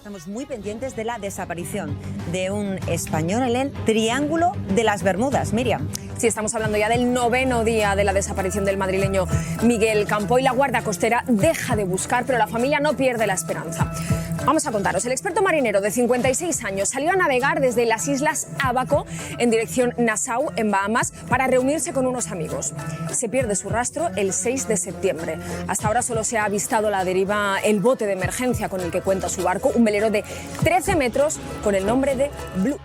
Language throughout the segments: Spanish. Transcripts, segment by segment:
Estamos muy pendientes de la desaparición de un español en el Triángulo de las Bermudas. Miriam. Sí, estamos hablando ya del 9º día de la desaparición del madrileño Miguel Campoy. La Guardia Costera deja de buscar, pero la familia no pierde la esperanza. Vamos a contaros. El experto marinero de 56 años salió a navegar desde las islas Ábaco en dirección Nassau, en Bahamas, para reunirse con unos amigos. Se pierde su rastro el 6 de septiembre. Hasta ahora solo se ha avistado a la deriva el bote de emergencia con el que cuenta su barco, un velero de 13 metros con el nombre de Blue.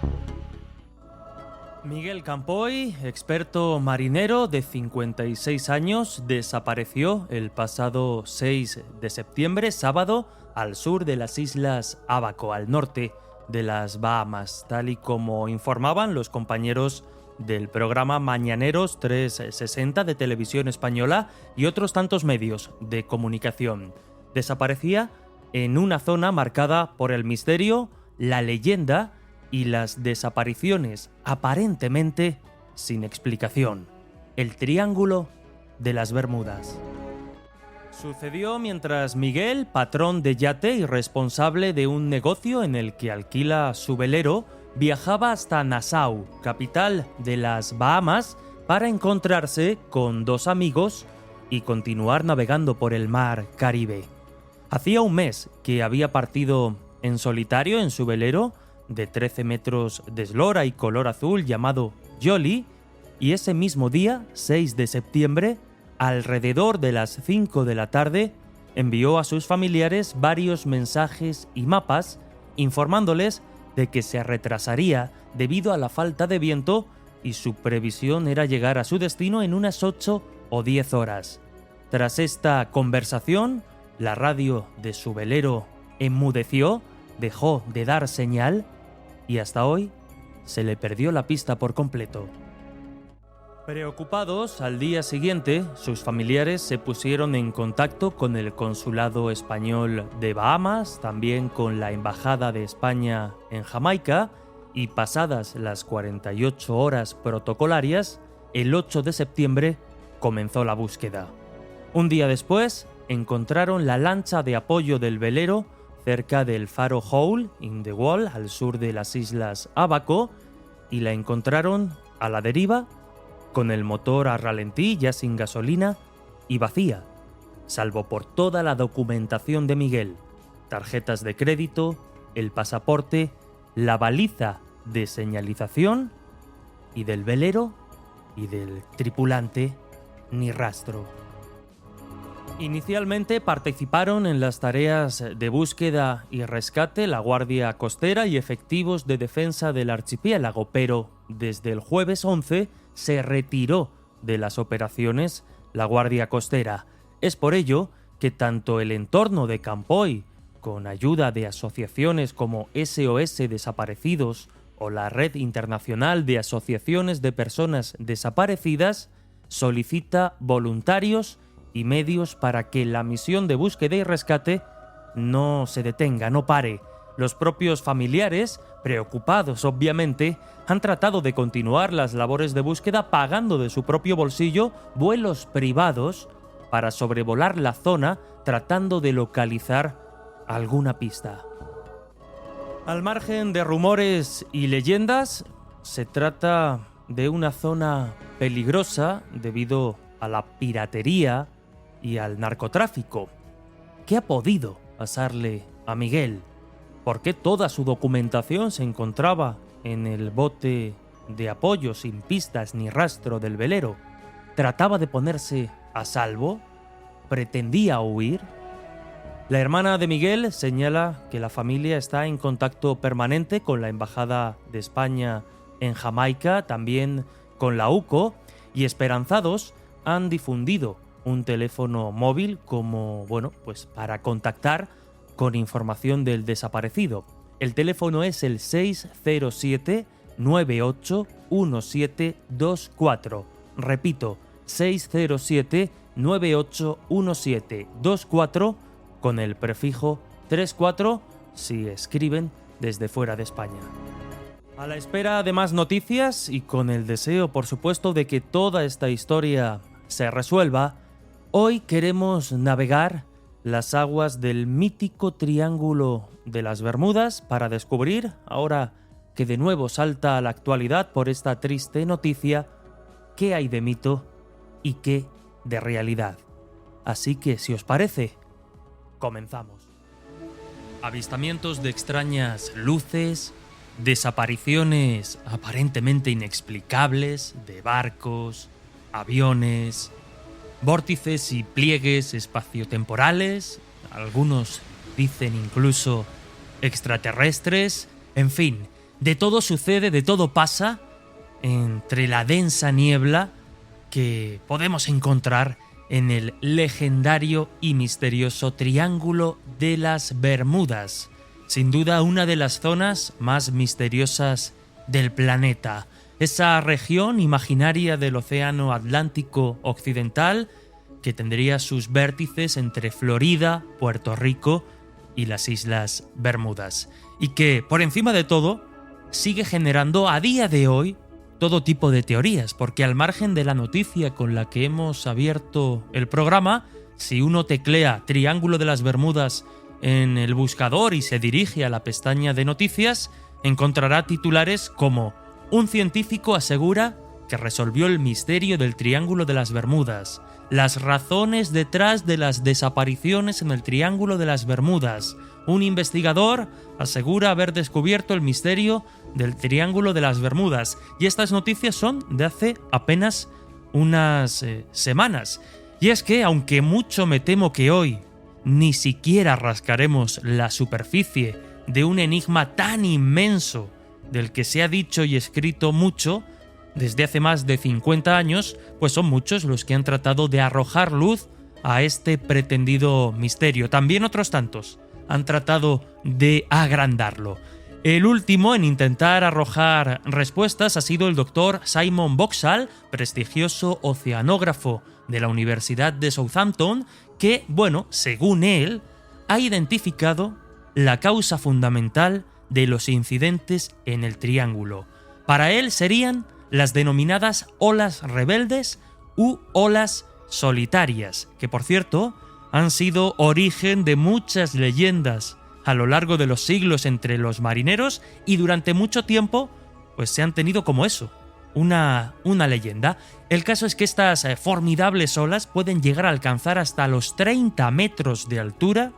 Miguel Campoy, experto marinero de 56 años, desapareció el pasado 6 de septiembre, sábado, al sur de las islas Ábaco, al norte de las Bahamas, tal y como informaban los compañeros del programa Mañaneros 360 de Televisión Española y otros tantos medios de comunicación. Desaparecía en una zona marcada por el misterio, la leyenda y las desapariciones aparentemente sin explicación. El Triángulo de las Bermudas. Sucedió mientras Miguel, patrón de yate y responsable de un negocio en el que alquila su velero, viajaba hasta Nassau, capital de las Bahamas, para encontrarse con dos amigos y continuar navegando por el mar Caribe. Hacía un mes que había partido en solitario en su velero de 13 metros de eslora y color azul llamado Jolly, y ese mismo día, 6 de septiembre, alrededor de las 5 de la tarde, envió a sus familiares varios mensajes y mapas informándoles de que se retrasaría debido a la falta de viento y su previsión era llegar a su destino en unas 8 o 10 horas. Tras esta conversación, la radio de su velero enmudeció, dejó de dar señal y hasta hoy se le perdió la pista por completo. Preocupados, al día siguiente, sus familiares se pusieron en contacto con el Consulado Español de Bahamas, también con la Embajada de España en Jamaica, y pasadas las 48 horas protocolarias, el 8 de septiembre comenzó la búsqueda. Un día después, encontraron la lancha de apoyo del velero cerca del faro Hole in the Wall, al sur de las islas Ábaco, y la encontraron a la deriva, con el motor a ralentí, ya sin gasolina y vacía, salvo por toda la documentación de Miguel, tarjetas de crédito, el pasaporte, la baliza de señalización, y del velero y del tripulante ni rastro. Inicialmente participaron en las tareas de búsqueda y rescate la Guardia Costera y efectivos de defensa del archipiélago, pero desde el jueves 11 se retiró de las operaciones la Guardia Costera. Es por ello que tanto el entorno de Campoy, con ayuda de asociaciones como SOS Desaparecidos o la Red Internacional de Asociaciones de Personas Desaparecidas, solicita voluntarios y medios para que la misión de búsqueda y rescate no se detenga, no pare. Los propios familiares, preocupados obviamente, han tratado de continuar las labores de búsqueda pagando de su propio bolsillo vuelos privados para sobrevolar la zona tratando de localizar alguna pista. Al margen de rumores y leyendas, se trata de una zona peligrosa debido a la piratería y al narcotráfico. ¿Qué ha podido pasarle a Miguel? ¿Por qué toda su documentación se encontraba en el bote de apoyo sin pistas ni rastro del velero? ¿Trataba de ponerse a salvo? ¿Pretendía huir? La hermana de Miguel señala que la familia está en contacto permanente con la Embajada de España en Jamaica, también con la UCO, y esperanzados han difundido un teléfono móvil como, pues para contactar con información del desaparecido. El teléfono es el 607-981724. Repito, 607-981724 con el prefijo 34 si escriben desde fuera de España. A la espera de más noticias y con el deseo, por supuesto, de que toda esta historia se resuelva, hoy queremos navegar las aguas del mítico Triángulo de las Bermudas para descubrir, ahora que de nuevo salta a la actualidad por esta triste noticia, qué hay de mito y qué de realidad. Así que, si os parece, comenzamos. Avistamientos de extrañas luces, desapariciones aparentemente inexplicables de barcos, aviones, vórtices y pliegues espaciotemporales, algunos dicen incluso extraterrestres, en fin, de todo sucede, de todo pasa entre la densa niebla que podemos encontrar en el legendario y misterioso Triángulo de las Bermudas, sin duda una de las zonas más misteriosas del planeta. Esa región imaginaria del Océano Atlántico Occidental que tendría sus vértices entre Florida, Puerto Rico y las Islas Bermudas. Y que, por encima de todo, sigue generando a día de hoy todo tipo de teorías, porque al margen de la noticia con la que hemos abierto el programa, si uno teclea Triángulo de las Bermudas en el buscador y se dirige a la pestaña de noticias, encontrará titulares como «Un científico asegura que resolvió el misterio del Triángulo de las Bermudas», «Las razones detrás de las desapariciones en el Triángulo de las Bermudas», «Un investigador asegura haber descubierto el misterio del Triángulo de las Bermudas». Y estas noticias son de hace apenas unas semanas. Y es que, aunque mucho me temo que hoy ni siquiera rascaremos la superficie de un enigma tan inmenso del que se ha dicho y escrito mucho desde hace más de 50 años, pues son muchos los que han tratado de arrojar luz a este pretendido misterio. También otros tantos han tratado de agrandarlo. El último en intentar arrojar respuestas ha sido el doctor Simon Boxall, prestigioso oceanógrafo de la Universidad de Southampton, que, bueno, según él, ha identificado la causa fundamental de los incidentes en el Triángulo. Para él serían las denominadas olas rebeldes u olas solitarias, que por cierto han sido origen de muchas leyendas a lo largo de los siglos entre los marineros y durante mucho tiempo pues se han tenido como eso, una leyenda. El caso es que estas formidables olas pueden llegar a alcanzar hasta los 30 metros de altura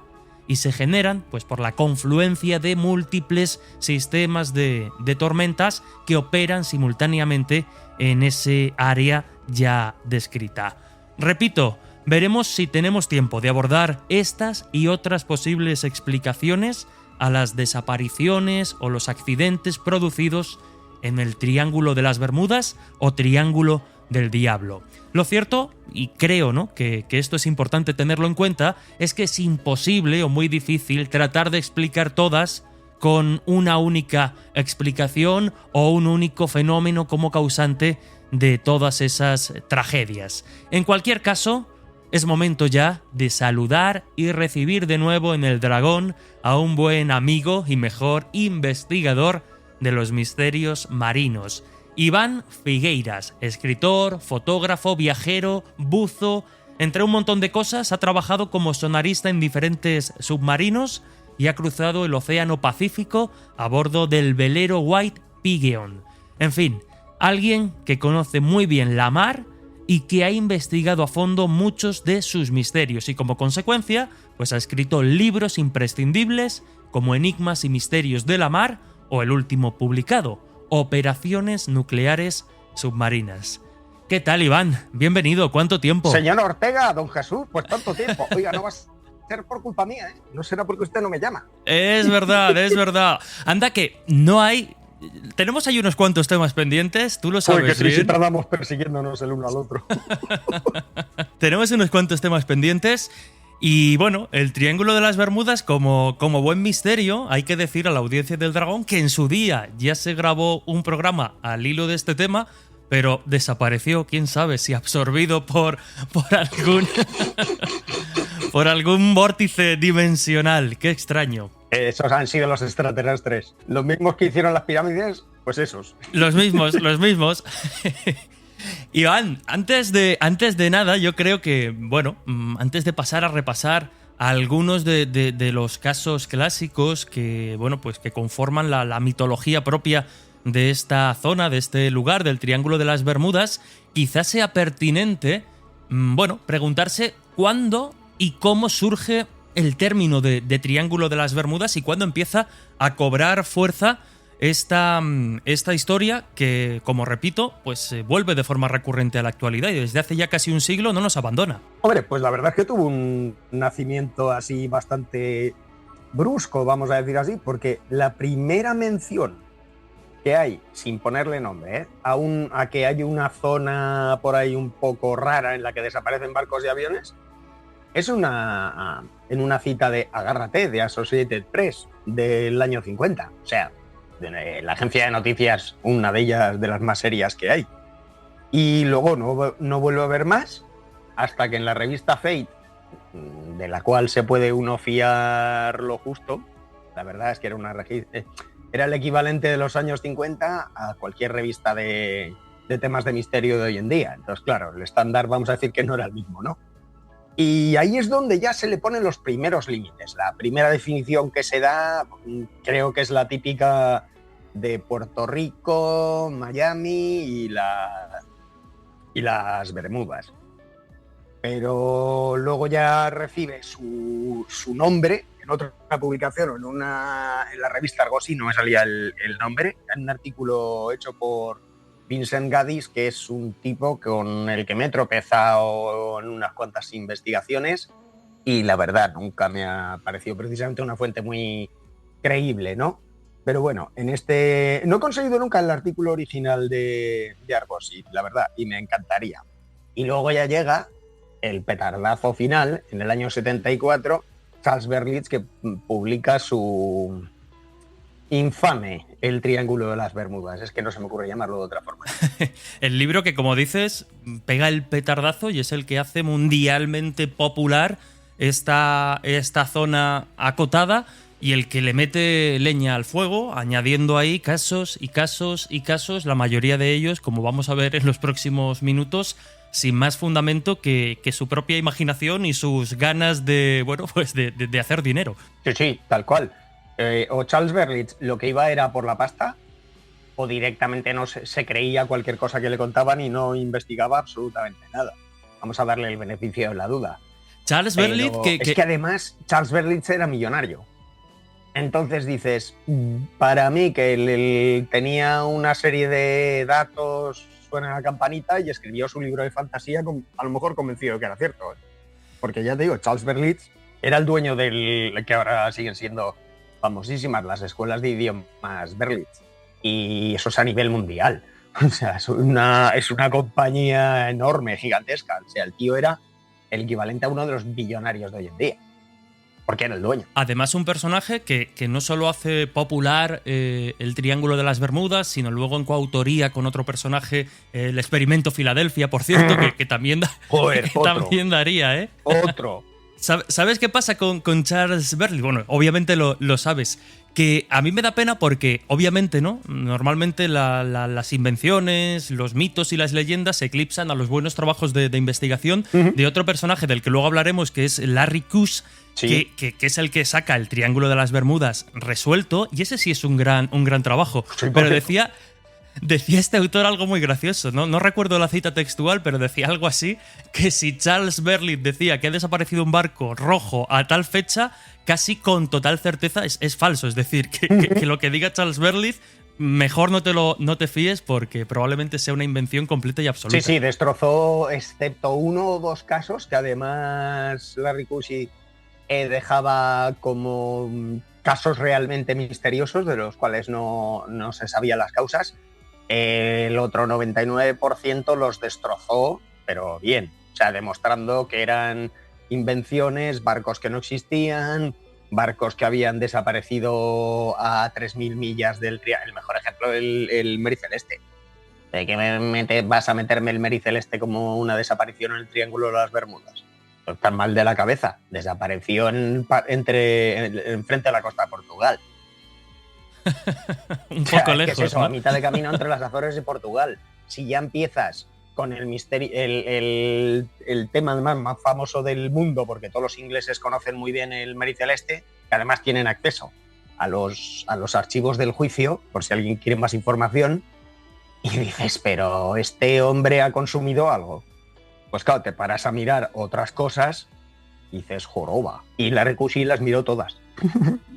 y se generan pues por la confluencia de múltiples sistemas de tormentas que operan simultáneamente en ese área ya descrita. Repito, veremos si tenemos tiempo de abordar estas y otras posibles explicaciones a las desapariciones o los accidentes producidos en el Triángulo de las Bermudas o Triángulo del Diablo. Lo cierto, y creo, ¿no?, que esto es importante tenerlo en cuenta, es que es imposible o muy difícil tratar de explicar todas con una única explicación o un único fenómeno como causante de todas esas tragedias. En cualquier caso, es momento ya de saludar y recibir de nuevo en el Dragón a un buen amigo y mejor investigador de los misterios marinos. Iván Figueiras, escritor, fotógrafo, viajero, buzo, entre un montón de cosas, ha trabajado como sonarista en diferentes submarinos y ha cruzado el Océano Pacífico a bordo del velero White Pigeon. En fin, alguien que conoce muy bien la mar y que ha investigado a fondo muchos de sus misterios y como consecuencia, pues ha escrito libros imprescindibles como Enigmas y Misterios de la Mar o el último publicado, Operaciones Nucleares Submarinas. ¿Qué tal, Iván? Bienvenido, ¿cuánto tiempo? Señor Ortega, don Jesús, pues tanto tiempo. Oiga, no va a ser por culpa mía, ¿eh? No será porque usted no me llama. Es verdad, es verdad. Anda que no hay... Tenemos ahí unos cuantos temas pendientes, tú lo sabes bien. Porque si tardamos persiguiéndonos el uno al otro. Tenemos unos cuantos temas pendientes y bueno, el Triángulo de las Bermudas como buen misterio, hay que decir a la audiencia del Dragón que en su día ya se grabó un programa al hilo de este tema, pero desapareció, quién sabe si absorbido por algún por algún vórtice dimensional. Qué extraño. Esos han sido los extraterrestres. Los mismos que hicieron las pirámides, pues esos. Los mismos. Iván, antes de nada, yo creo que, bueno, antes de pasar a repasar algunos de los casos clásicos que, bueno, pues que conforman la mitología propia de esta zona, de este lugar, del Triángulo de las Bermudas, quizás sea pertinente, bueno, preguntarse cuándo y cómo surge el término de Triángulo de las Bermudas y cuándo empieza a cobrar fuerza esta historia que, como repito, pues vuelve de forma recurrente a la actualidad y desde hace ya casi un siglo no nos abandona. Hombre, pues la verdad es que tuvo un nacimiento así bastante brusco, vamos a decir así, porque la primera mención que hay, sin ponerle nombre, a que hay una zona por ahí un poco rara en la que desaparecen barcos y aviones, es en una cita de Agárrate, de Associated Press, del año 50. O sea, la agencia de noticias, una de ellas de las más serias que hay. Y luego no vuelvo a ver más hasta que en la revista Fate, de la cual se puede uno fiar lo justo, la verdad es que era el equivalente de los años 50 a cualquier revista de temas de misterio de hoy en día. Entonces, claro, el estándar vamos a decir que no era el mismo, ¿no? Y ahí es donde ya se le ponen los primeros límites. La primera definición que se da, creo que es la típica de Puerto Rico, Miami y las Bermudas. Pero luego ya recibe su nombre en otra publicación o en la revista Argosy, no me salía el nombre, en un artículo hecho por Vincent Gaddis, que es un tipo con el que me he tropezado en unas cuantas investigaciones y la verdad nunca me ha parecido precisamente una fuente muy creíble, ¿no? Pero bueno, no he conseguido nunca el artículo original de Argosy, la verdad, y me encantaría. Y luego ya llega el petardazo final, en el año 74, Charles Berlitz, que publica su infame El Triángulo de las Bermudas. Es que no se me ocurre llamarlo de otra forma. El libro que, como dices, pega el petardazo y es el que hace mundialmente popular esta zona acotada y el que le mete leña al fuego, añadiendo ahí casos y casos y casos, la mayoría de ellos, como vamos a ver en los próximos minutos, sin más fundamento que su propia imaginación y sus ganas de, bueno, pues de hacer dinero. Sí, tal cual. O Charles Berlitz lo que iba era por la pasta, o directamente no se creía cualquier cosa que le contaban y no investigaba absolutamente nada. Vamos a darle el beneficio de la duda. Charles Berlitz, es que además Charles Berlitz era millonario. Entonces dices, para mí que él tenía una serie de datos, suena la campanita, y escribió su libro de fantasía a lo mejor convencido de que era cierto. Porque ya te digo, Charles Berlitz era el dueño del que ahora siguen siendo famosísimas las escuelas de idiomas Berlitz, y eso es a nivel mundial. O sea, es una compañía enorme, gigantesca. O sea, el tío era el equivalente a uno de los billonarios de hoy en día, porque era el dueño. Además, un personaje que no solo hace popular el Triángulo de las Bermudas, sino luego en coautoría con otro personaje, el Experimento Filadelfia, por cierto, que también, también daría, ¿eh? Otro. ¿Sabes qué pasa con Charles Berlitz? Bueno, obviamente lo sabes. Que a mí me da pena porque, obviamente, ¿no? Normalmente las invenciones, los mitos y las leyendas se eclipsan a los buenos trabajos de investigación de otro personaje del que luego hablaremos, que es Larry Kush, sí, que es el que saca el Triángulo de las Bermudas resuelto, y ese sí es un gran trabajo. Sí, pero decía este autor algo muy gracioso, ¿no? No recuerdo la cita textual, pero decía algo así, que si Charles Berlitz decía que ha desaparecido un barco rojo a tal fecha, casi con total certeza es falso. Es decir, que lo que diga Charles Berlitz, mejor no te fíes porque probablemente sea una invención completa y absoluta. Sí, destrozó, excepto uno o dos casos, que además Larry Cushy dejaba como casos realmente misteriosos, de los cuales no se sabían las causas. El otro 99% los destrozó, pero bien. O sea, demostrando que eran invenciones, barcos que no existían, barcos que habían desaparecido a 3.000 millas del triángulo. El mejor ejemplo, el Mary Celeste. ¿De qué vas a meterme el Mary Celeste como una desaparición en el Triángulo de las Bermudas? No estás mal de la cabeza. Desapareció enfrente a la costa de Portugal. Un poco lejos, ¿qué es eso? ¿no? A mitad de camino entre las Azores y Portugal. Si ya empiezas con el misterio, el tema además más famoso del mundo, porque todos los ingleses conocen muy bien el Mary Celeste, que además tienen acceso a los archivos del juicio, por si alguien quiere más información, y dices, pero este hombre ha consumido algo. Pues claro, te paras a mirar otras cosas y dices, joroba. Y la Recusí las miró todas.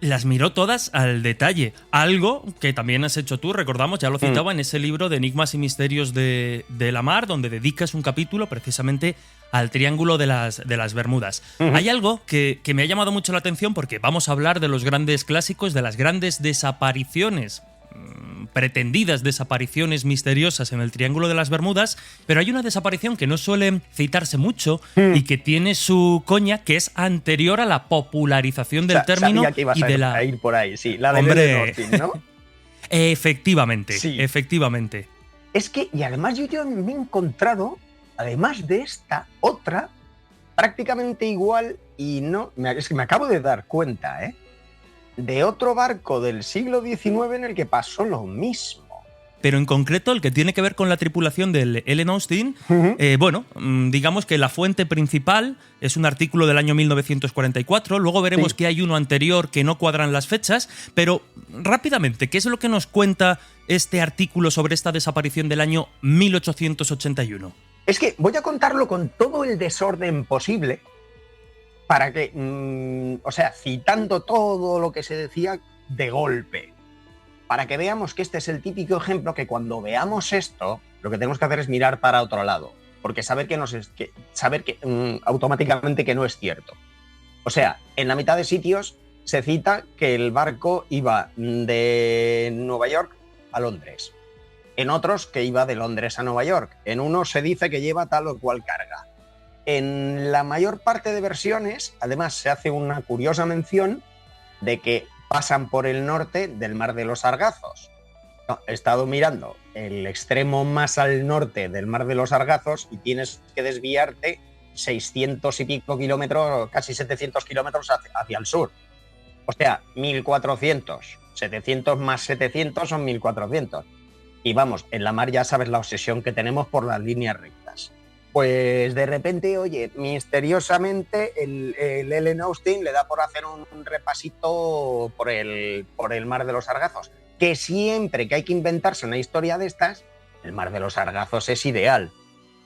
Las miró todas al detalle. Algo que también has hecho tú, recordamos, ya lo citaba en ese libro de Enigmas y Misterios de la Mar, donde dedicas un capítulo precisamente al Triángulo de las Bermudas. Hay algo que me ha llamado mucho la atención porque vamos a hablar de los grandes clásicos, de las grandes desapariciones, pretendidas desapariciones misteriosas en el Triángulo de las Bermudas, pero hay una desaparición que no suele citarse mucho y que tiene su coña, que es anterior a la popularización del término sabía que ibas y de la... a ir por ahí, sí, la de Hombre. Austin, ¿no? Efectivamente, Sí. efectivamente. Es que, y además yo me he encontrado, además de esta, otra, prácticamente igual, y no, es que me acabo de dar cuenta, de otro barco del siglo XIX en el que pasó lo mismo. Pero en concreto el que tiene que ver con la tripulación del Ellen Austin, digamos que la fuente principal es un artículo del año 1944, luego veremos que hay uno anterior que no cuadran las fechas, pero rápidamente, ¿qué es lo que nos cuenta este artículo sobre esta desaparición del año 1881? Es que voy a contarlo con todo el desorden posible para que, citando todo lo que se decía de golpe, para que veamos que este es el típico ejemplo que cuando veamos esto, lo que tenemos que hacer es mirar para otro lado, porque saber que automáticamente que no es cierto. O sea, en la mitad de sitios se cita que el barco iba de Nueva York a Londres, en otros que iba de Londres a Nueva York, en unos se dice que lleva tal o cual carga. En la mayor parte de versiones, además, se hace una curiosa mención de que pasan por el norte del Mar de los Sargazos. No, he estado mirando el extremo más al norte del Mar de los Sargazos y tienes que desviarte 600 y pico kilómetros, casi 700 kilómetros hacia el sur. O sea, 1400. 700 más 700 son 1400. Y vamos, en la mar ya sabes la obsesión que tenemos por las líneas rectas. Pues de repente, oye, misteriosamente el Ellen Austin le da por hacer un repasito por el Mar de los Sargazos, que siempre que hay que inventarse una historia de estas, el Mar de los Sargazos es ideal,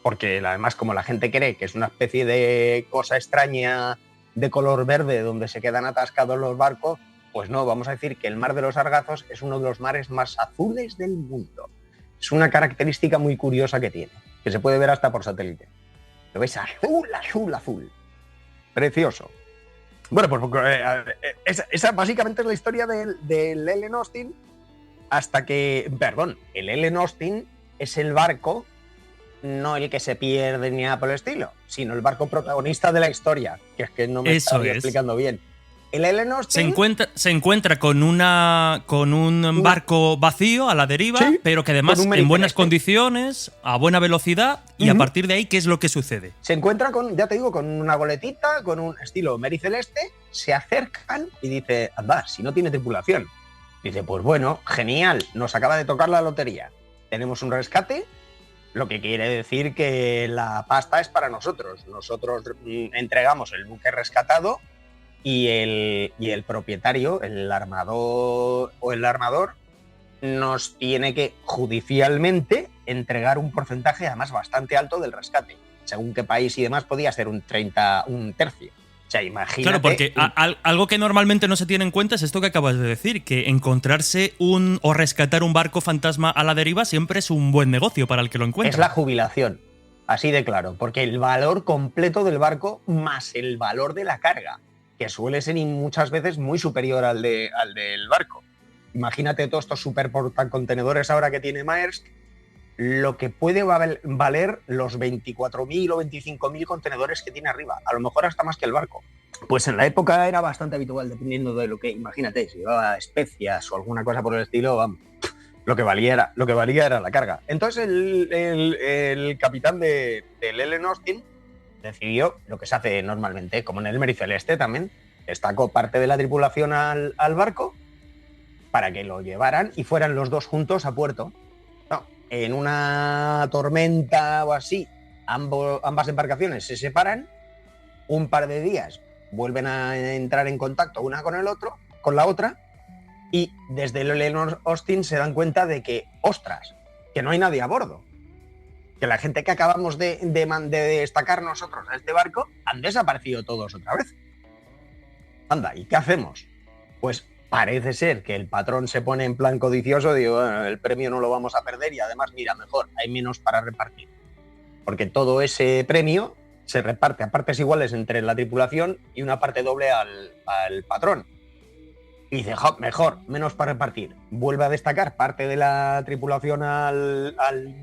porque además como la gente cree que es una especie de cosa extraña de color verde donde se quedan atascados los barcos, pues no, vamos a decir que el Mar de los Sargazos es uno de los mares más azules del mundo. Es una característica muy curiosa que tiene, que se puede ver hasta por satélite. Lo ves azul, azul, azul. Precioso. Bueno, pues esa básicamente es la historia del Ellen Austin hasta que... Perdón, el Ellen Austin es el barco, no el que se pierde ni nada por el estilo, sino el barco protagonista de la historia, que es que no me estoy explicando bien. El Ellen Austin se encuentra con un barco vacío a la deriva, sí, pero que además en buenas condiciones, a buena velocidad, y a partir de ahí, ¿qué es lo que sucede? Se encuentra con, ya te digo, con una goletita, con un estilo Mary Celeste, se acercan y dice, anda, si no tiene tripulación. Dice, pues bueno, genial, nos acaba de tocar la lotería. Tenemos un rescate, lo que quiere decir que la pasta es para nosotros. Nosotros entregamos el buque rescatado y el propietario, el armador o el armador, nos tiene que judicialmente entregar un porcentaje además bastante alto del rescate. Según qué país y demás podía ser un tercio. O sea, imagínate. Claro, porque algo que normalmente no se tiene en cuenta es esto que acabas de decir, que encontrarse o rescatar un barco fantasma a la deriva siempre es un buen negocio para el que lo encuentra. Es la jubilación, así de claro, porque el valor completo del barco más el valor de la carga, que suele ser muchas veces muy superior al del barco. Imagínate todos estos super portacontenedores ahora que tiene Maersk, lo que puede valer los 24.000 o 25.000 contenedores que tiene arriba, a lo mejor hasta más que el barco. Pues en la época era bastante habitual, dependiendo de lo que, imagínate, si llevaba especias o alguna cosa por el estilo, vamos, lo que valía era la carga. Entonces el capitán del Ellen Austin decidió lo que se hace normalmente, como en el Mary Celeste también, destacó parte de la tripulación al barco para que lo llevaran y fueran los dos juntos a puerto. No, en una tormenta o así, ambas embarcaciones se separan, un par de días vuelven a entrar en contacto una con la otra, y desde el Eleanor Austin se dan cuenta de que, ostras, que no hay nadie a bordo. Que la gente que acabamos de destacar nosotros a este barco han desaparecido todos otra vez. Anda, ¿y qué hacemos? Pues parece ser que el patrón se pone en plan codicioso, digo, bueno, el premio no lo vamos a perder y además, mira, mejor, hay menos para repartir. Porque todo ese premio se reparte a partes iguales entre la tripulación y una parte doble al patrón. Y dice, mejor, menos para repartir. Vuelve a destacar parte de la tripulación al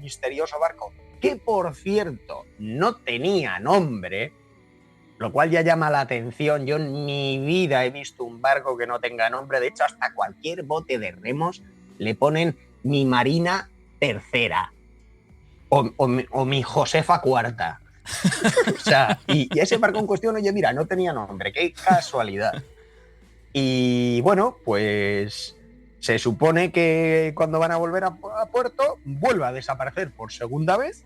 misterioso barco, que por cierto no tenía nombre, lo cual ya llama la atención. Yo en mi vida he visto un barco que no tenga nombre. De hecho, hasta cualquier bote de remos le ponen mi Marina Tercera o mi Josefa Cuarta. O sea, y ese barco en cuestión, oye, mira, no tenía nombre, qué casualidad. Y bueno, pues se supone que cuando van a volver a puerto, vuelve a desaparecer por segunda vez.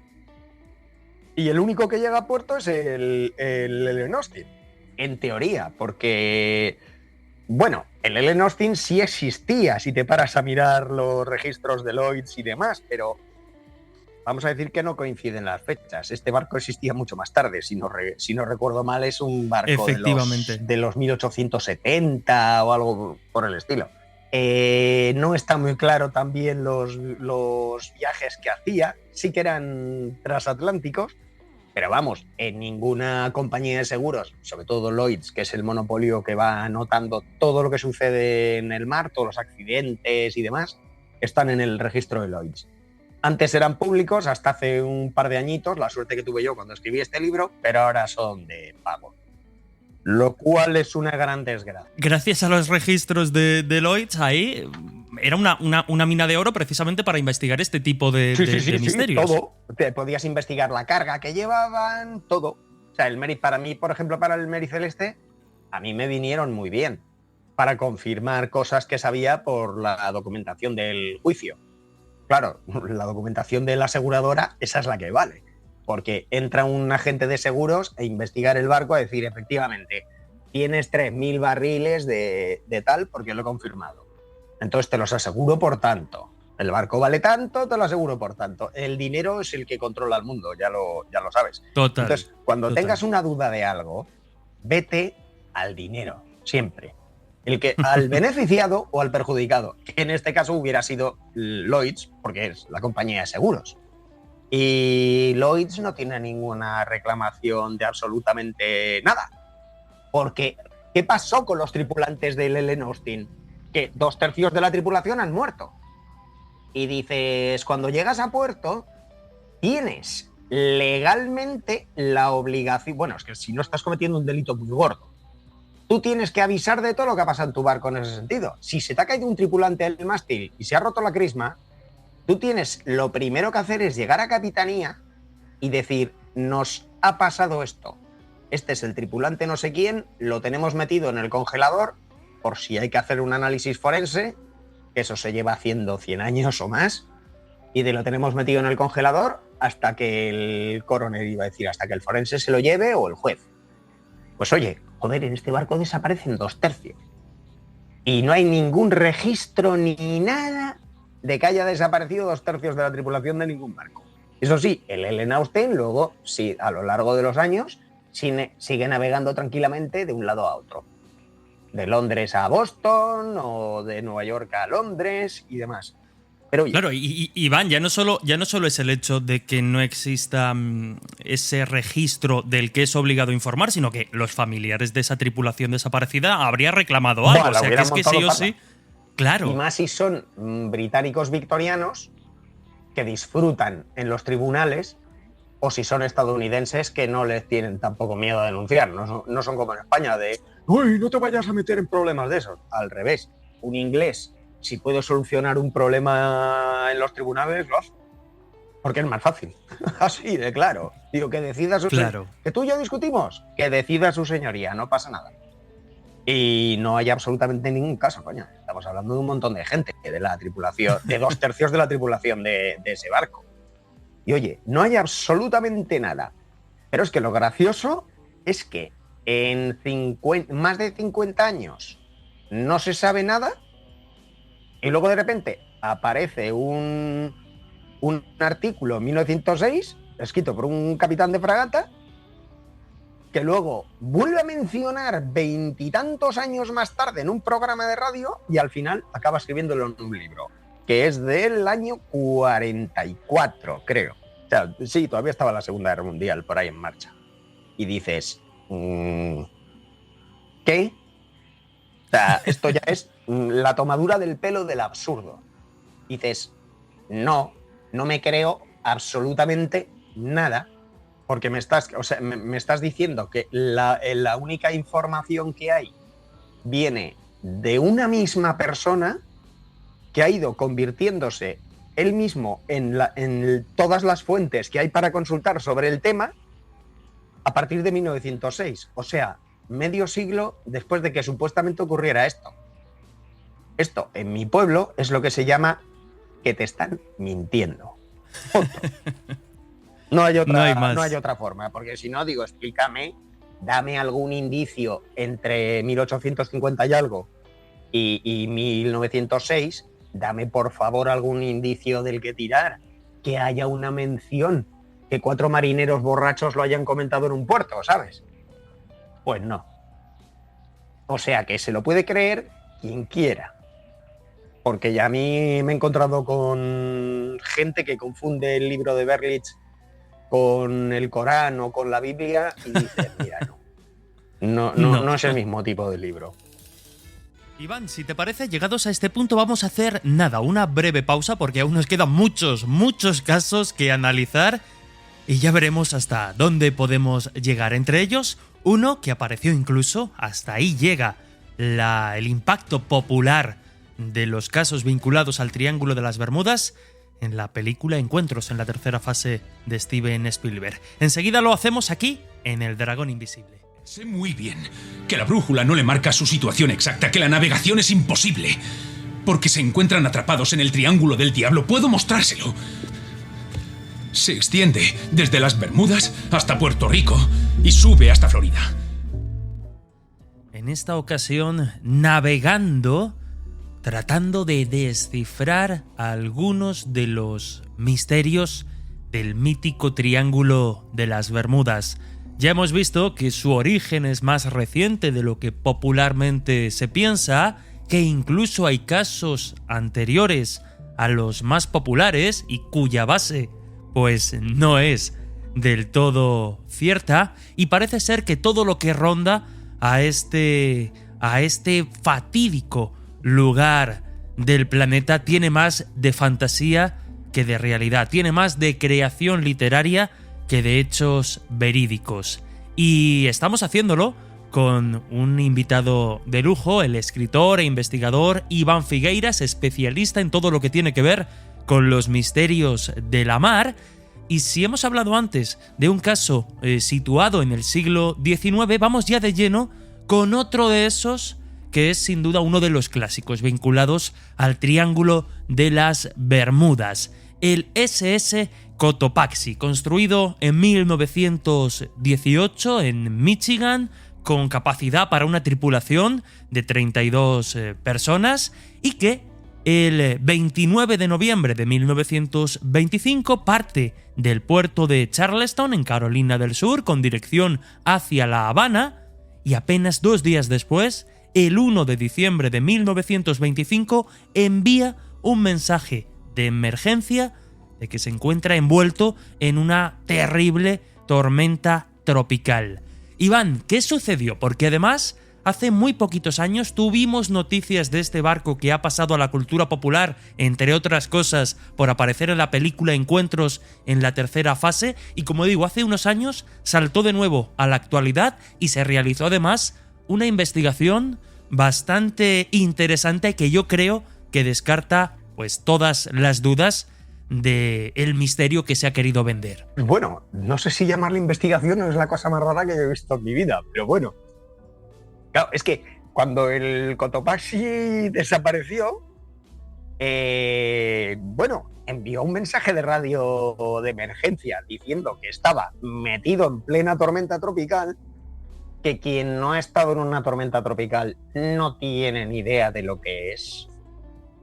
Y el único que llega a puerto es el Eleanor Austin. En teoría, porque, bueno, el Eleanor Austin sí existía si te paras a mirar los registros de Lloyd's y demás, pero vamos a decir que no coinciden las fechas. Este barco existía mucho más tarde, si no recuerdo mal, es un barco de los 1870 o algo por el estilo. No está muy claro también los viajes que hacía, sí que eran transatlánticos, pero vamos, en ninguna compañía de seguros, sobre todo Lloyd's, que es el monopolio que va anotando todo lo que sucede en el mar, todos los accidentes y demás, están en el registro de Lloyd's. Antes eran públicos, hasta hace un par de añitos, la suerte que tuve yo cuando escribí este libro, pero ahora son de pago. Lo cual es una gran desgracia. Gracias a los registros de Lloyd's, ahí era una mina de oro precisamente para investigar este tipo de misterios. Sí, todo. Te podías investigar la carga que llevaban, todo. O sea, el Mary, para mí, por ejemplo, para el Mary Celeste, a mí me vinieron muy bien para confirmar cosas que sabía por la documentación del juicio. Claro, la documentación de la aseguradora, esa es la que vale, porque entra un agente de seguros a investigar el barco a decir, efectivamente, tienes 3.000 barriles de tal porque lo he confirmado. Entonces te los aseguro por tanto. El barco vale tanto, te lo aseguro por tanto. El dinero es el que controla el mundo, ya lo sabes. Total. Entonces, cuando tengas una duda de algo, vete al dinero, siempre. Al beneficiado o al perjudicado, que en este caso hubiera sido Lloyd's, porque es la compañía de seguros. Y Lloyd's no tiene ninguna reclamación de absolutamente nada. Porque, ¿qué pasó con los tripulantes del Eleanor Austin? Que 2/3 de la tripulación han muerto. Y dices, cuando llegas a puerto, tienes legalmente la obligación... Bueno, es que si no estás cometiendo un delito muy gordo, tú tienes que avisar de todo lo que ha pasado en tu barco en ese sentido. Si se te ha caído un tripulante del mástil y se ha roto la crisma, tú tienes, lo primero que hacer es llegar a capitanía y decir, nos ha pasado esto. Este es el tripulante no sé quién, lo tenemos metido en el congelador por si hay que hacer un análisis forense, que eso se lleva haciendo 100 años o más, y lo tenemos metido en el congelador hasta que el coronel, iba a decir, hasta que el forense se lo lleve o el juez. Pues oye, joder, en este barco desaparecen 2/3. Y no hay ningún registro ni nada de que haya desaparecido 2/3 de la tripulación de ningún barco. Eso sí, el Eleanor Austin luego, sí, a lo largo de los años, sigue navegando tranquilamente de un lado a otro. De Londres a Boston o de Nueva York a Londres y demás. Pero oye, claro, y Iván, ya no solo es el hecho de que no exista ese registro del que es obligado a informar, sino que los familiares de esa tripulación desaparecida habrían reclamado algo. Bueno, o sea, que es que sí o sí. Claro. Y más si son británicos victorianos que disfrutan en los tribunales, o si son estadounidenses que no les tienen tampoco miedo a denunciar. No son como en España de ¡uy, no te vayas a meter en problemas de esos! Al revés, un inglés, si puede solucionar un problema en los tribunales, lo hace. Porque es más fácil. Así de claro. Digo, que decida su señoría. Que tú y yo discutimos, que decida su señoría, no pasa nada. Y no hay absolutamente ningún caso, coño. Estamos hablando de un montón de gente, de la tripulación, de 2/3 de la tripulación de ese barco. Y oye, no hay absolutamente nada. Pero es que lo gracioso es que en más de 50 años no se sabe nada y luego de repente aparece un artículo en 1906 escrito por un capitán de fragata que luego vuelve a mencionar 20 y tantos años más tarde en un programa de radio y al final acaba escribiéndolo en un libro, que es del año 44, creo. O sea, sí, todavía estaba la Segunda Guerra Mundial por ahí en marcha. Y dices, ¿qué? O sea, esto ya es la tomadura del pelo del absurdo. Dices, no me creo absolutamente nada, porque me estás diciendo que la única información que hay viene de una misma persona que ha ido convirtiéndose él mismo en todas las fuentes que hay para consultar sobre el tema a partir de 1906. O sea, medio siglo después de que supuestamente ocurriera esto. Esto, en mi pueblo, es lo que se llama que te están mintiendo. Punto. No hay otra forma, porque si no, digo, explícame, dame algún indicio entre 1850 y algo y 1906, dame por favor algún indicio del que tirar, que haya una mención, que 4 marineros borrachos lo hayan comentado en un puerto, ¿sabes? Pues no. O sea que se lo puede creer quien quiera. Porque ya a mí me he encontrado con gente que confunde el libro de Berlitz con el Corán o con la Biblia y dice, mira, no es el mismo tipo de libro. Iván, si te parece, llegados a este punto vamos a hacer una breve pausa porque aún nos quedan muchos casos que analizar y ya veremos hasta dónde podemos llegar. Entre ellos, uno que apareció incluso, hasta ahí llega el impacto popular de los casos vinculados al Triángulo de las Bermudas en la película Encuentros en la tercera fase de Steven Spielberg. Enseguida lo hacemos aquí, en El Dragón Invisible. Sé muy bien que la brújula no le marca su situación exacta, que la navegación es imposible, porque se encuentran atrapados en el Triángulo del Diablo. Puedo mostrárselo. Se extiende desde las Bermudas hasta Puerto Rico y sube hasta Florida. En esta ocasión, navegando, tratando de descifrar algunos de los misterios del mítico Triángulo de las Bermudas. Ya hemos visto que su origen es más reciente de lo que popularmente se piensa, que incluso hay casos anteriores a los más populares y cuya base pues no es del todo cierta, y parece ser que todo lo que ronda a este fatídico lugar del planeta tiene más de fantasía que de realidad, tiene más de creación literaria que de hechos verídicos. Y estamos haciéndolo con un invitado de lujo, el escritor e investigador Iván Figueiras, especialista en todo lo que tiene que ver con los misterios de la mar. Y si hemos hablado antes de un caso situado en el siglo XIX, vamos ya de lleno con otro de esos que es sin duda uno de los clásicos vinculados al Triángulo de las Bermudas, el SS Cotopaxi, construido en 1918 en Michigan, con capacidad para una tripulación de 32 personas, y que el 29 de noviembre de 1925 parte del puerto de Charleston, en Carolina del Sur, con dirección hacia La Habana, y apenas 2 días después, el 1 de diciembre de 1925, envía un mensaje de emergencia de que se encuentra envuelto en una terrible tormenta tropical. Iván, ¿qué sucedió? Porque además, hace muy poquitos años tuvimos noticias de este barco que ha pasado a la cultura popular, entre otras cosas, por aparecer en la película Encuentros en la tercera fase, y como digo, hace unos años saltó de nuevo a la actualidad y se realizó además una investigación bastante interesante que yo creo que descarta pues todas las dudas del misterio que se ha querido vender. Bueno, no sé si llamarle investigación es la cosa más rara que he visto en mi vida, pero bueno. Claro, es que cuando el Cotopaxi desapareció, bueno, envió un mensaje de radio de emergencia diciendo que estaba metido en plena tormenta tropical, que quien no ha estado en una tormenta tropical no tiene ni idea de lo que es,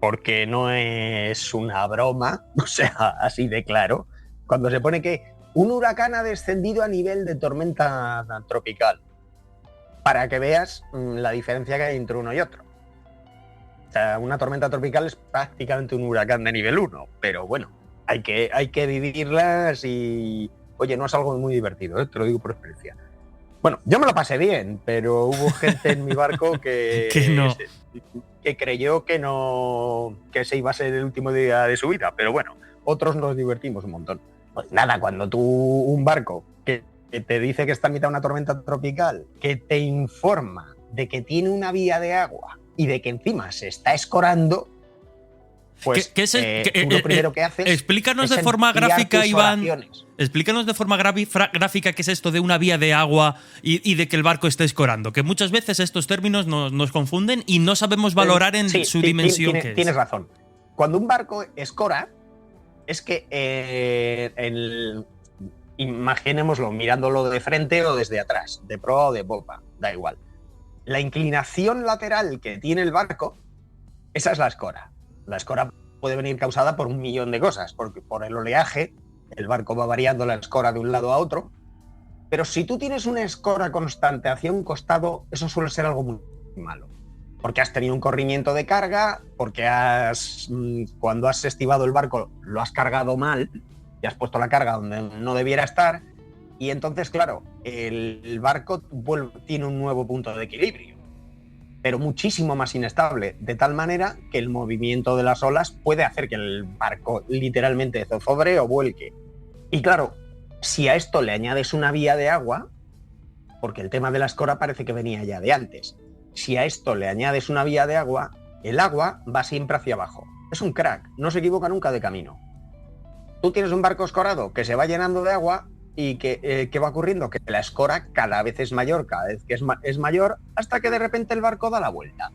porque no es una broma, o sea, así de claro, cuando se pone que un huracán ha descendido a nivel de tormenta tropical, para que veas la diferencia que hay entre uno y otro. O sea, una tormenta tropical es prácticamente un huracán de nivel 1, pero bueno, hay que vivirlas y, oye, no es algo muy divertido, te lo digo por experiencia. Bueno, yo me lo pasé bien, pero hubo gente en mi barco que no. que creyó que ese iba a ser el último día de su vida, pero bueno, otros nos divertimos un montón. Pues nada, cuando un barco que te dice que está en mitad de una tormenta tropical, que te informa de que tiene una vía de agua y de que encima se está escorando, pues tú lo primero que haces explícanos es de forma enfriar gráfica, tus Iván. oraciones. Explícanos de forma gráfica qué es esto de una vía de agua y de que el barco esté escorando, que muchas veces estos términos nos confunden y no sabemos valorar en su dimensión. Tienes razón. Cuando un barco escora, es que imaginémoslo mirándolo de frente o desde atrás, de proa o de popa, da igual. La inclinación lateral que tiene el barco, esa es la escora. La escora puede venir causada por un millón de cosas, porque por el oleaje el barco va variando la escora de un lado a otro, pero si tú tienes una escora constante hacia un costado, eso suele ser algo muy malo, porque has tenido un corrimiento de carga, porque cuando has estivado el barco lo has cargado mal y has puesto la carga donde no debiera estar, y entonces, claro, el barco tiene un nuevo punto de equilibrio, pero muchísimo más inestable, de tal manera que el movimiento de las olas puede hacer que el barco literalmente zozobre o vuelque. Y claro, si a esto le añades una vía de agua, porque el tema de la escora parece que venía ya de antes, si a esto le añades una vía de agua, el agua va siempre hacia abajo. Es un crack, no se equivoca nunca de camino. Tú tienes un barco escorado que se va llenando de agua y ¿qué va ocurriendo? Que la escora cada vez es mayor, cada vez que es mayor, hasta que de repente el barco da la vuelta.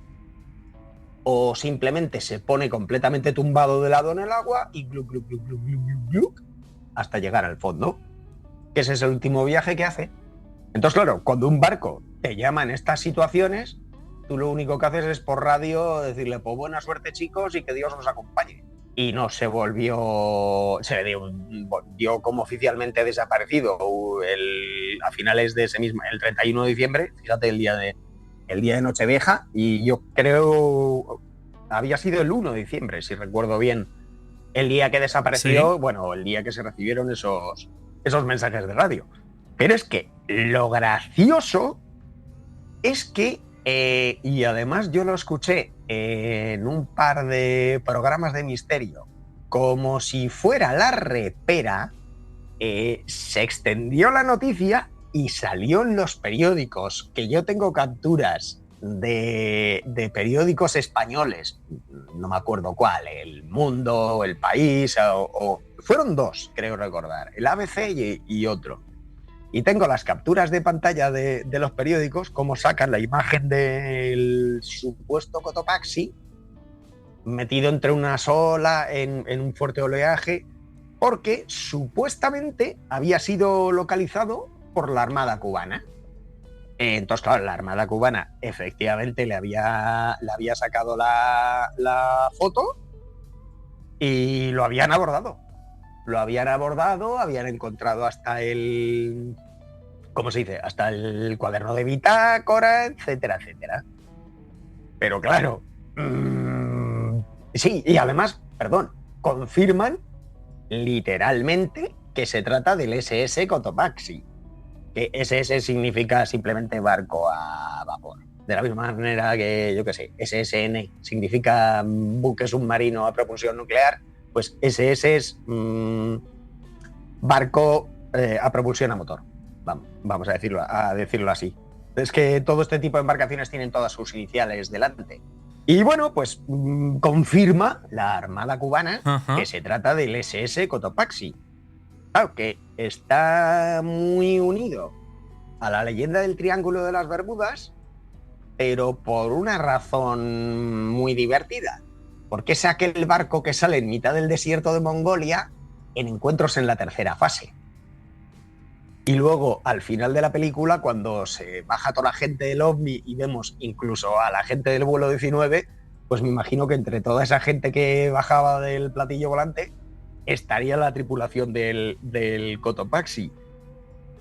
O simplemente se pone completamente tumbado de lado en el agua y gluc, gluc, gluc, gluc, gluc, gluc, gluc, hasta llegar al fondo, que ese es el último viaje que hace. Entonces, claro, cuando un barco te llama en estas situaciones, tú lo único que haces es por radio decirle, pues buena suerte chicos y que Dios os acompañe. Y no se dio como oficialmente desaparecido a finales de ese mismo, el 31 de diciembre, fíjate, el día de Nochevieja, y yo creo había sido el 1 de diciembre, si recuerdo bien, el día que desapareció, sí. Bueno, el día que se recibieron esos mensajes de radio. Pero es que lo gracioso es que, y además yo lo escuché en un par de programas de misterio, como si fuera la repera, se extendió la noticia y salió en los periódicos, que yo tengo capturas de periódicos españoles, no me acuerdo cuál, El Mundo, El País, o fueron dos, creo recordar, el ABC y otro. Y tengo las capturas de pantalla de los periódicos, cómo sacan la imagen del supuesto Cotopaxi metido entre una olas en un fuerte oleaje, porque supuestamente había sido localizado por la Armada cubana. Entonces, claro, la Armada cubana efectivamente le había sacado la foto y lo habían abordado. Habían encontrado hasta el, ¿cómo se dice? Hasta el cuaderno de bitácora, etcétera, etcétera. Pero claro, sí, y además, confirman literalmente que se trata del SS Cotopaxi, que SS significa simplemente barco a vapor. De la misma manera que, yo qué sé, SSN significa buque submarino a propulsión nuclear, pues SS es barco a propulsión a motor. Vamos a decirlo así. Es que todo este tipo de embarcaciones tienen todas sus iniciales delante. Y bueno, pues confirma la Armada cubana que se trata del SS Cotopaxi. Claro, que está muy unido a la leyenda del Triángulo de las Bermudas, pero por una razón muy divertida. Porque es aquel barco que sale en mitad del desierto de Mongolia en encuentros en la tercera fase. Y luego, al final de la película, cuando se baja toda la gente del OVNI y vemos incluso a la gente del vuelo 19, pues me imagino que entre toda esa gente que bajaba del platillo volante estaría la tripulación del Cotopaxi.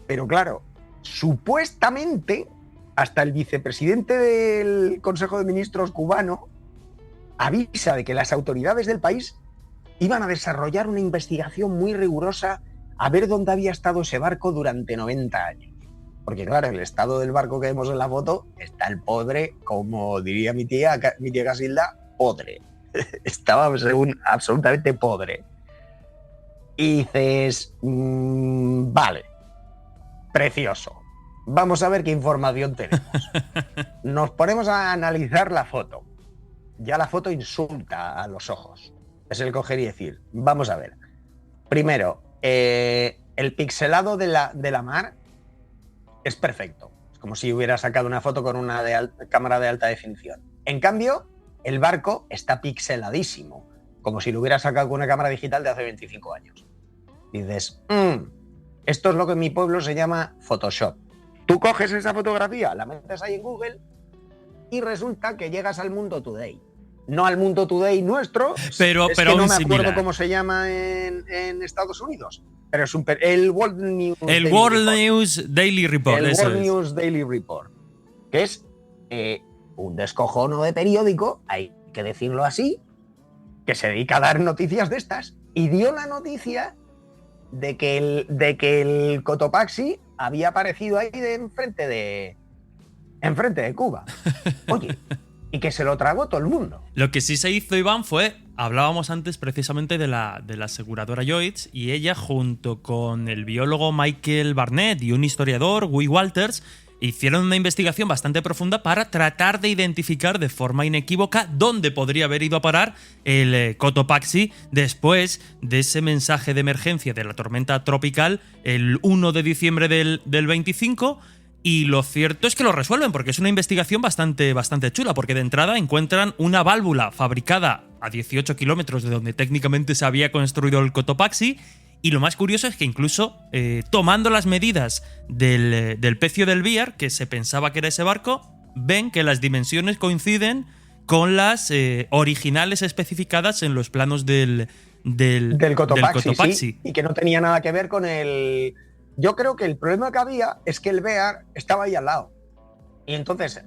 Pero claro, supuestamente hasta el vicepresidente del Consejo de Ministros cubano avisa de que las autoridades del país iban a desarrollar una investigación muy rigurosa a ver dónde había estado ese barco durante 90 años. Porque claro, el estado del barco que vemos en la foto está el podre, como diría mi tía Casilda, podre. Estaba absolutamente podre. Y dices, vale, precioso. Vamos a ver qué información tenemos. Nos ponemos a analizar la foto. Ya la foto insulta a los ojos. Es el coger y decir, vamos a ver. Primero, el pixelado de la mar es perfecto. Es como si hubiera sacado una foto con una cámara de alta definición. En cambio, el barco está pixeladísimo, como si lo hubiera sacado con una cámara digital de hace 25 años. Dices, esto es lo que en mi pueblo se llama Photoshop. Tú coges esa fotografía, la metes ahí en Google y resulta que llegas al Mundo Today. No al Mundo Today nuestro, pero que no me acuerdo similar. cómo se llama en Estados Unidos, pero es el World News El World News Daily Report. El eso World es. News Daily Report, que es un descojono de periódico, hay que decirlo así, que se dedica a dar noticias de estas, y dio la noticia de que el Cotopaxi había aparecido ahí enfrente de Cuba. Oye, y que se lo tragó todo el mundo. Lo que sí se hizo, Iván, fue, hablábamos antes precisamente de la aseguradora Lloyds, y ella junto con el biólogo Michael Barnett y un historiador, Guy Walters, hicieron una investigación bastante profunda para tratar de identificar de forma inequívoca dónde podría haber ido a parar el Cotopaxi después de ese mensaje de emergencia de la tormenta tropical el 1 de diciembre del 25. Y lo cierto es que lo resuelven, porque es una investigación bastante chula, porque de entrada encuentran una válvula fabricada a 18 kilómetros de donde técnicamente se había construido el Cotopaxi, y lo más curioso es que incluso tomando las medidas del pecio del Biar, que se pensaba que era ese barco, ven que las dimensiones coinciden con las originales especificadas en los planos del Cotopaxi. Sí, y que no tenía nada que ver con el... Yo creo que el problema que había es que el Bear estaba ahí al lado. Y entonces,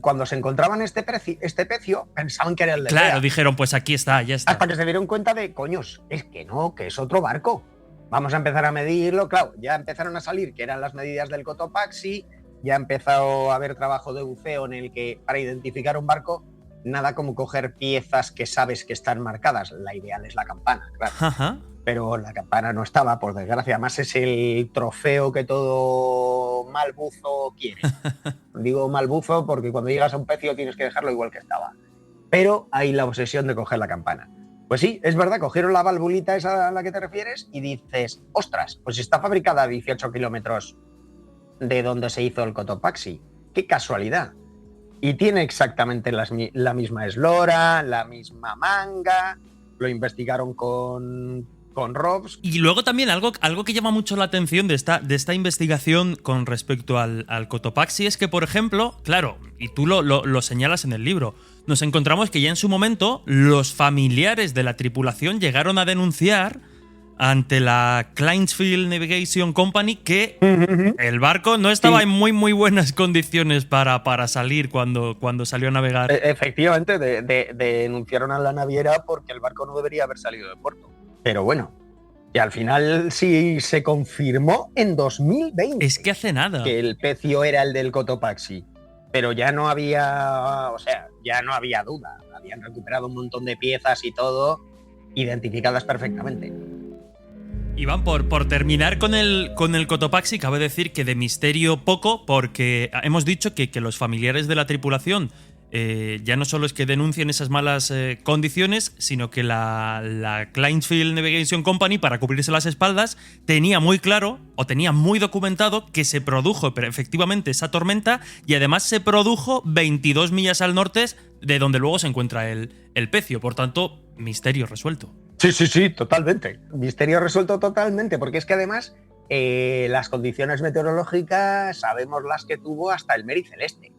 cuando se encontraban este pecio, pensaban que era el del Claro, Bear. Dijeron, pues aquí está, ya está. Hasta que se dieron cuenta de, coños, es que no, que es otro barco. Vamos a empezar a medirlo. Claro, ya empezaron a salir que eran las medidas del Cotopaxi, ya ha empezado a haber trabajo de buceo en el que, para identificar un barco, nada como coger piezas que sabes que están marcadas. La ideal es la campana, claro. Ajá. Pero la campana no estaba, por desgracia. Además es el trofeo que todo mal buzo quiere. Digo mal buzo porque cuando llegas a un pecio tienes que dejarlo igual que estaba. Pero hay la obsesión de coger la campana. Pues sí, es verdad, cogieron la valvulita esa a la que te refieres y dices, ostras, pues está fabricada a 18 kilómetros de donde se hizo el Cotopaxi. ¡Qué casualidad! Y tiene exactamente la misma eslora, la misma manga. Lo investigaron con Robs. Y luego también algo que llama mucho la atención de esta investigación con respecto al Cotopaxi es que, por ejemplo, claro, y tú lo señalas en el libro, nos encontramos que ya en su momento los familiares de la tripulación llegaron a denunciar ante la Clydesdale Navigation Company que el barco no estaba en muy buenas condiciones para salir cuando salió a navegar. Efectivamente, denunciaron a la naviera porque el barco no debería haber salido de puerto. Pero bueno, y al final sí se confirmó en 2020. Es que hace nada. Que el pecio era el del Cotopaxi. Pero ya no había, ya no había duda. Habían recuperado un montón de piezas y todo, identificadas perfectamente. Iván, por terminar con el Cotopaxi, cabe decir que de misterio poco, porque hemos dicho que los familiares de la tripulación ya no solo es que denuncien esas malas condiciones, sino que la Clydesdale Navigation Company, para cubrirse las espaldas, tenía muy claro o tenía muy documentado que se produjo efectivamente esa tormenta, y además se produjo 22 millas al norte de donde luego se encuentra el pecio. Por tanto, misterio resuelto. Sí, totalmente. Misterio resuelto totalmente, porque es que además las condiciones meteorológicas sabemos las que tuvo hasta el Mary Celeste,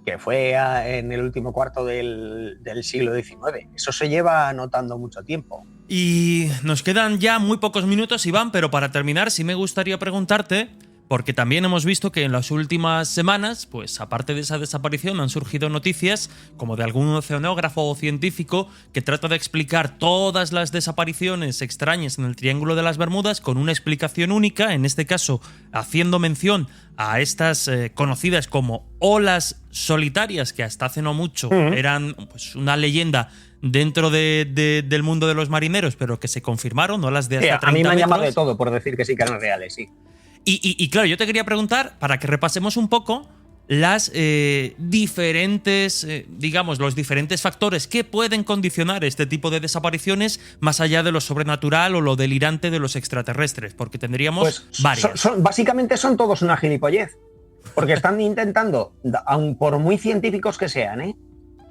que fue en el último cuarto del siglo XIX. Eso se lleva notando mucho tiempo. Y nos quedan ya muy pocos minutos, Iván, pero para terminar sí me gustaría preguntarte, porque también hemos visto que en las últimas semanas, pues aparte de esa desaparición, han surgido noticias como de algún oceanógrafo o científico que trata de explicar todas las desapariciones extrañas en el Triángulo de las Bermudas con una explicación única, en este caso haciendo mención a estas conocidas como olas solitarias, que hasta hace no mucho eran pues una leyenda dentro del mundo de los marineros, pero que se confirmaron, olas de hasta 30 a mí me han metros. llamado de todo por decir que sí, que eran reales, sí. Y claro, yo te quería preguntar, para que repasemos un poco las diferentes, digamos, los diferentes factores que pueden condicionar este tipo de desapariciones, más allá de lo sobrenatural o lo delirante de los extraterrestres, porque tendríamos varias. Básicamente son todos una gilipollez, porque están intentando, aun por muy científicos que sean,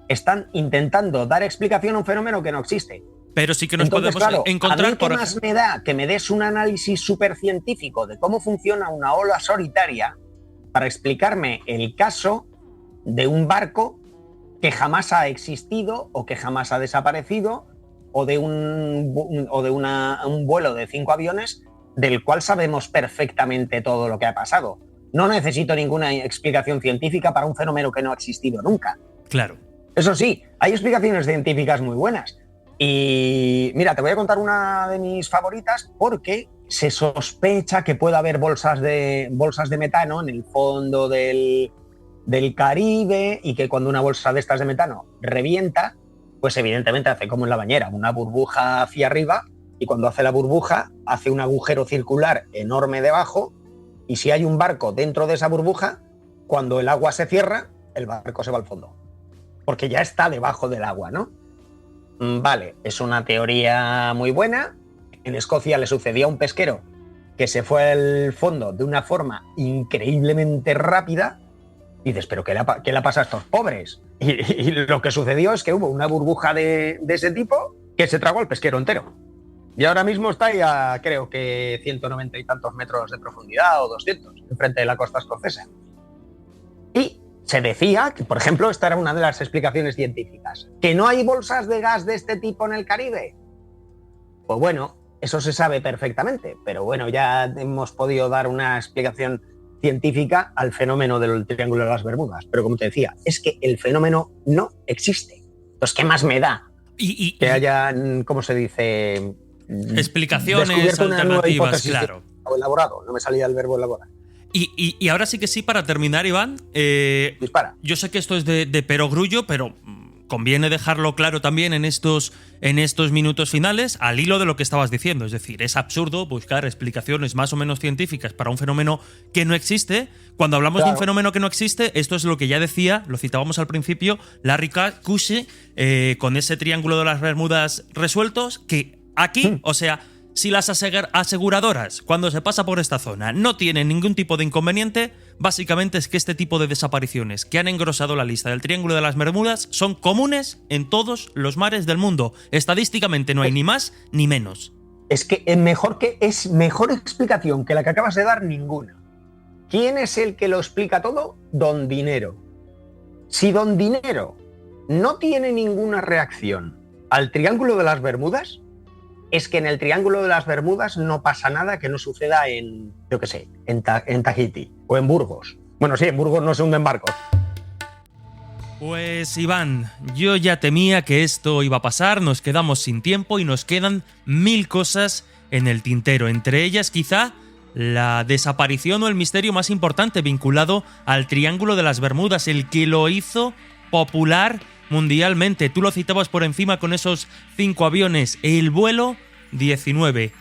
están intentando dar explicación a un fenómeno que no existe. Pero sí que nos Entonces, podemos claro, encontrar... a mí, ¿qué más me da que me des un análisis súper científico de cómo funciona una ola solitaria para explicarme el caso de un barco que jamás ha existido o que jamás ha desaparecido, o de un vuelo de 5 aviones del cual sabemos perfectamente todo lo que ha pasado? No necesito ninguna explicación científica para un fenómeno que no ha existido nunca. Claro. Eso sí, hay explicaciones científicas muy buenas. Y mira, te voy a contar una de mis favoritas, porque se sospecha que puede haber bolsas de metano en el fondo del Caribe, y que cuando una bolsa de estas de metano revienta, pues evidentemente hace como en la bañera, una burbuja hacia arriba, y cuando hace la burbuja hace un agujero circular enorme debajo, y si hay un barco dentro de esa burbuja, cuando el agua se cierra, el barco se va al fondo, porque ya está debajo del agua, ¿no? Vale, es una teoría muy buena. En Escocia le sucedió a un pesquero que se fue al fondo de una forma increíblemente rápida, y dices, ¿pero qué le pasa a estos pobres? Y lo que sucedió es que hubo una burbuja de ese tipo que se tragó al pesquero entero. Y ahora mismo está ahí a, creo que 190 y tantos metros de profundidad, o 200, enfrente de la costa escocesa. Y se decía que, por ejemplo, esta era una de las explicaciones científicas, que no hay bolsas de gas de este tipo en el Caribe. Pues bueno, eso se sabe perfectamente, pero bueno, ya hemos podido dar una explicación científica al fenómeno del Triángulo de las Bermudas. Pero como te decía, es que el fenómeno no existe. Entonces, ¿qué más me da que haya, ¿cómo se dice? Explicaciones alternativas, claro. O elaborado, no me salía el verbo elaborar. Y ahora sí que sí, para terminar, Iván, dispara. Yo sé que esto es de perogrullo, pero conviene dejarlo claro también en estos minutos finales, al hilo de lo que estabas diciendo. Es decir, es absurdo buscar explicaciones más o menos científicas para un fenómeno que no existe. Cuando hablamos de un fenómeno que no existe, esto es lo que ya decía, lo citábamos al principio, Larry Cushing, con ese Triángulo de las Bermudas resueltos, que aquí, o sea, si las aseguradoras, cuando se pasa por esta zona, no tienen ningún tipo de inconveniente, básicamente es que este tipo de desapariciones que han engrosado la lista del Triángulo de las Bermudas son comunes en todos los mares del mundo. Estadísticamente no hay ni más ni menos. Es que es mejor explicación que la que acabas de dar, ninguna. ¿Quién es el que lo explica todo? Don Dinero. Si Don Dinero no tiene ninguna reacción al Triángulo de las Bermudas, es que en el Triángulo de las Bermudas no pasa nada que no suceda en, yo qué sé, en Tahití o en Burgos. Bueno, sí, en Burgos no se hunden barcos. Pues Iván, yo ya temía que esto iba a pasar, nos quedamos sin tiempo y nos quedan 1000 cosas en el tintero, entre ellas quizá la desaparición o el misterio más importante vinculado al Triángulo de las Bermudas, el que lo hizo popular mundialmente. Tú lo citabas por encima con esos 5 aviones, el vuelo 19.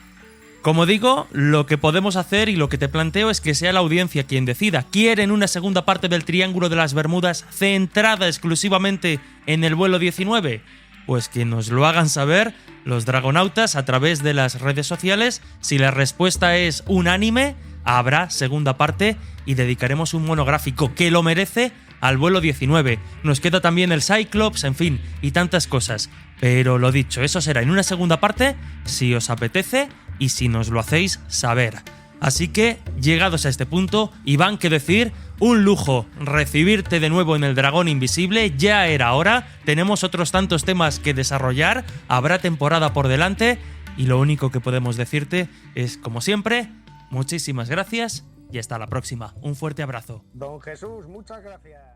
Como digo, lo que podemos hacer y lo que te planteo es que sea la audiencia quien decida. ¿Quieren una segunda parte del Triángulo de las Bermudas centrada exclusivamente en el vuelo 19? Pues que nos lo hagan saber los dragonautas a través de las redes sociales. Si la respuesta es unánime, habrá segunda parte y dedicaremos un monográfico que lo merece al vuelo 19. Nos queda también el Cyclops, en fin, y tantas cosas. Pero lo dicho, eso será en una segunda parte, si os apetece y si nos lo hacéis saber. Así que, llegados a este punto, Iván, qué decir, un lujo recibirte de nuevo en el Dragón Invisible, ya era hora, tenemos otros tantos temas que desarrollar, habrá temporada por delante y lo único que podemos decirte es, como siempre, muchísimas gracias y hasta la próxima. Un fuerte abrazo. Don Jesús, muchas gracias.